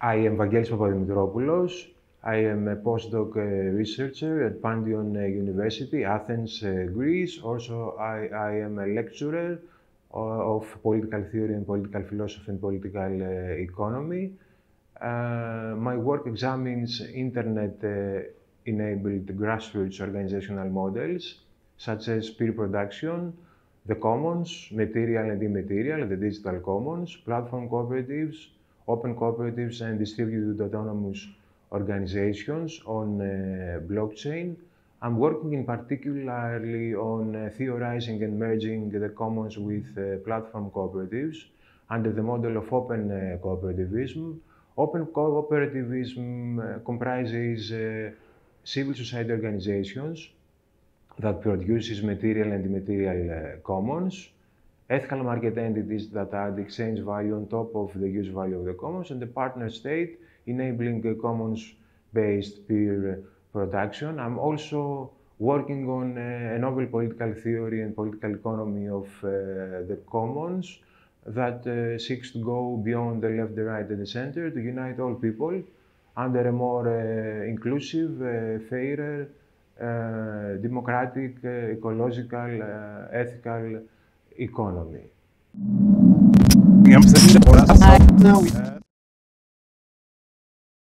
I am Vangelis Papadimotropoulos. I am a postdoc researcher at Pandion University, Athens, Greece. Also, I am a lecturer of political theory and political philosophy and political economy. My work examines internet-enabled grassroots organizational models, such as peer production, the commons, material and immaterial, the digital commons, platform cooperatives, open cooperatives, and distributed autonomous organizations on blockchain. I'm working in particularly on theorizing and merging the commons with platform cooperatives under the model of open cooperativism. Open cooperativism comprises civil society organizations that produces material and immaterial commons, ethical market entities that add exchange value on top of the use value of the commons, and the partner state enabling commons-based peer production. I'm also working on a novel political theory and political economy of the commons that seeks to go beyond the left, the right, and the center to unite all people under a more inclusive, fairer, democratic, ecological, ethical economy.